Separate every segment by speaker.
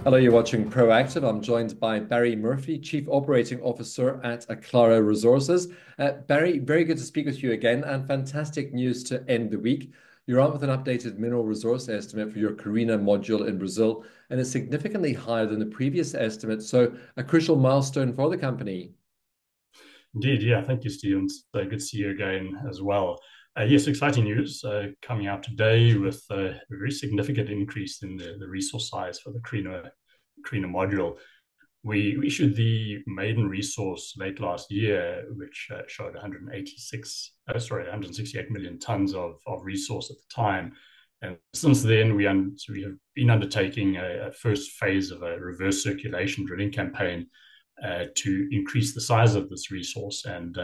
Speaker 1: Hello, you're watching Proactive. I'm joined by Barry Murphy, Chief Operating Officer at Aclara Resources. Barry, very good to speak with you again, and fantastic news to end the week. You're on with an updated mineral resource estimate for your Carina module in Brazil, and it's significantly higher than the previous estimate. So, a crucial milestone for the company.
Speaker 2: Indeed, yeah. Thank you, Stephen. It's good to see you again as well. Yes, exciting news coming out today with a very significant increase in the resource size for the Carina module. We issued the maiden resource late last year, which showed 168 million tons of resource at the time. And since then, we have been undertaking a first phase of a reverse circulation drilling campaign to increase the size of this resource. And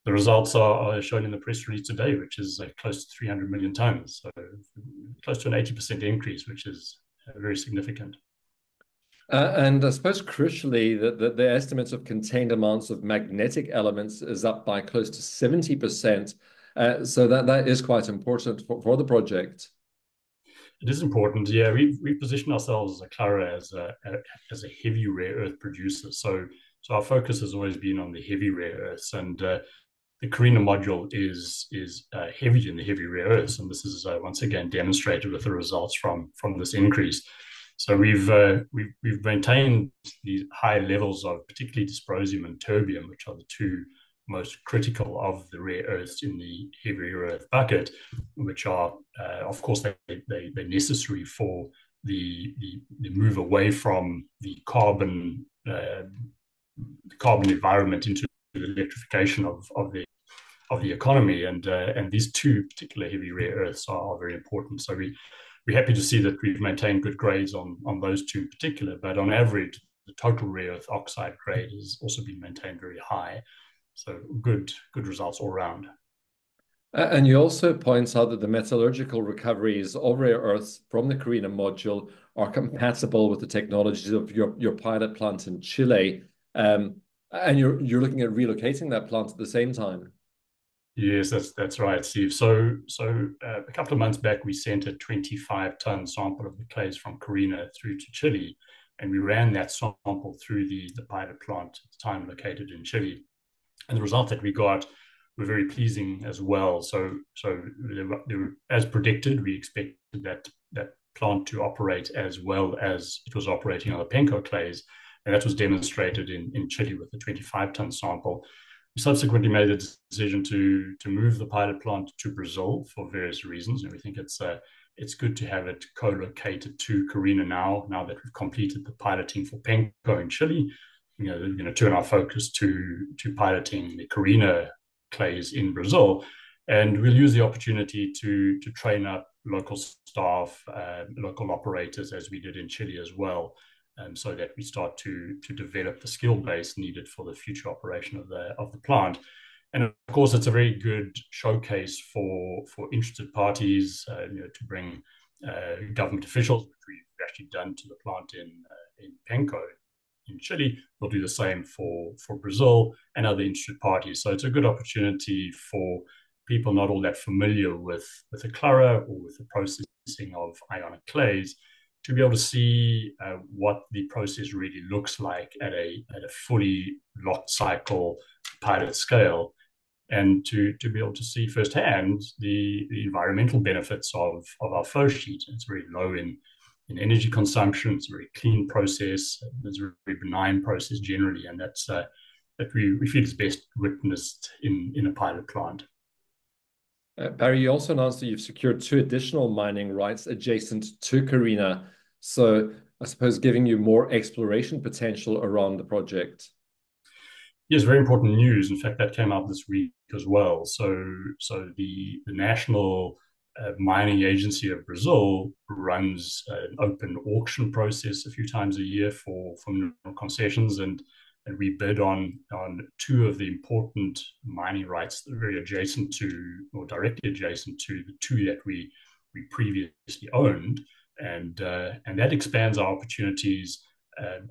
Speaker 2: the results are shown in the press release today, which is close to 300 million tons. So close to an 80% increase, which is very significant.
Speaker 1: And I suppose crucially, the estimates of contained amounts of magnetic elements is up by close to 70%. So that is quite important for the project.
Speaker 2: It is important. Yeah, we position ourselves as Aclara as a heavy rare earth producer. So our focus has always been on the heavy rare earths, and the Carina module is heavy in the heavy rare earths, and this is once again demonstrated with the results from this increase. So we've maintained these high levels of particularly dysprosium and terbium, which are the two most critical of the rare earths in the heavy rare earth bucket, which are, of course, they're necessary for the move away from the carbon environment into the electrification of the economy. And these two particular heavy rare earths are very important. So we're happy to see that we've maintained good grades on those two in particular, but on average, the total rare earth oxide grade has also been maintained very high. So good results all around.
Speaker 1: And you also point out that the metallurgical recoveries of rare earths from the Carina module are compatible with the technologies of your pilot plant in Chile. And you're looking at relocating that plant at the same time.
Speaker 2: Yes, that's right, Steve. So a couple of months back, we sent a 25-ton sample of the clays from Carina through to Chile, and we ran that sample through the pilot plant at the time located in Chile. And the result that we got were very pleasing as well. So they were, as predicted, we expected that plant to operate as well as it was operating on the Penco clays, and that was demonstrated in Chile with the 25-ton sample. We subsequently made the decision to move the pilot plant to Brazil for various reasons, and we think it's good to have it co-located to Carina now that we've completed the piloting for Penco in Chile. We're going to turn our focus to piloting the Carina clays in Brazil, and we'll use the opportunity to train up local staff, local operators, as we did in Chile as well, so that we start to develop the skill base needed for the future operation of the plant. And of course, it's a very good showcase for interested parties, to bring government officials, which we've actually done to the plant in Penco in Chile. We'll do the same for Brazil and other interested parties. So it's a good opportunity for people not all that familiar with Aclara or with the processing of ionic clays to be able to see what the process really looks like at a fully locked cycle pilot scale, and to be able to see firsthand the environmental benefits of our flow sheet. It's very low in energy consumption. It's a very clean process. It's a very benign process generally, and that's that we feel is best witnessed in a pilot plant.
Speaker 1: Barry, you also announced that you've secured two additional mining rights adjacent to Carina. So I suppose giving you more exploration potential around the project.
Speaker 2: Yes, very important news. In fact, that came out this week as well. So the National Mining Agency of Brazil runs an open auction process a few times a year for mineral concessions, and we bid on two of the important mining rights that are very adjacent to, or directly adjacent to, the two that we previously owned, and that expands our opportunities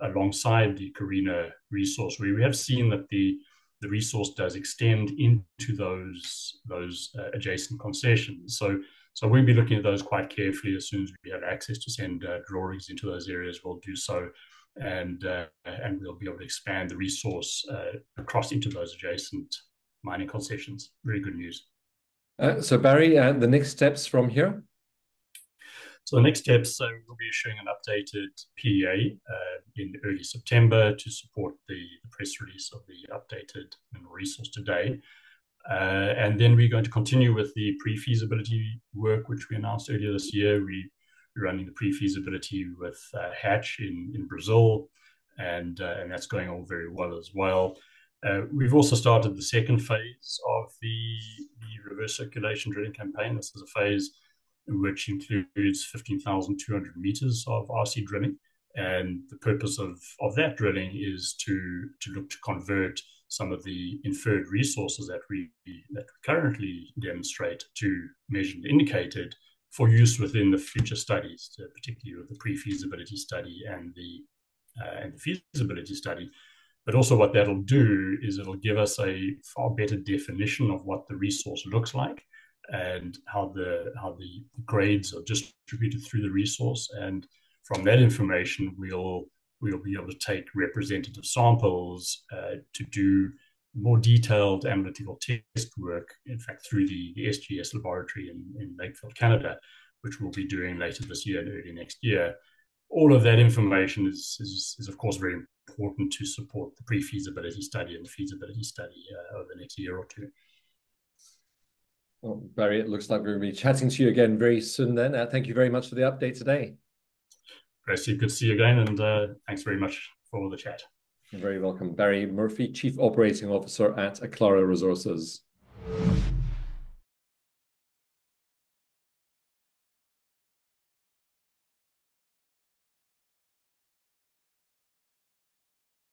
Speaker 2: alongside the Carina resource. We have seen that the the resource does extend into those adjacent concessions. So we'll be looking at those quite carefully. As soon as we have access to send drawings into those areas, we'll do so, and we'll be able to expand the resource across into those adjacent mining concessions. Very good news.
Speaker 1: So Barry, the next steps from here?
Speaker 2: So the next steps, we'll be issuing an updated PEA in early September to support the press release of the updated mineral resource today. And then we're going to continue with the pre-feasibility work, which we announced earlier this year. We're running the pre-feasibility with Hatch in Brazil, and that's going all very well as well. We've also started the second phase of the reverse circulation drilling campaign. This is a phase which includes 15,200 meters of RC drilling. And the purpose of that drilling is to look to convert some of the inferred resources that we currently demonstrate to measured and indicated for use within the future studies, particularly with the pre-feasibility study and the feasibility study. But also what that'll do is it'll give us a far better definition of what the resource looks like and how the grades are distributed through the resource. And from that information, we'll be able to take representative samples to do more detailed analytical test work, in fact, through the SGS laboratory in Lakefield, Canada, which we'll be doing later this year and early next year. All of that information is of course, very important to support the pre-feasibility study and the feasibility study over the next year or two.
Speaker 1: Well, Barry, it looks like we're going to be chatting to you again very soon then. Thank you very much for the update today.
Speaker 2: Great, Steve. Good to see you again, and thanks very much for the chat.
Speaker 1: You're very welcome. Barry Murphy, Chief Operating Officer at Aclara Resources.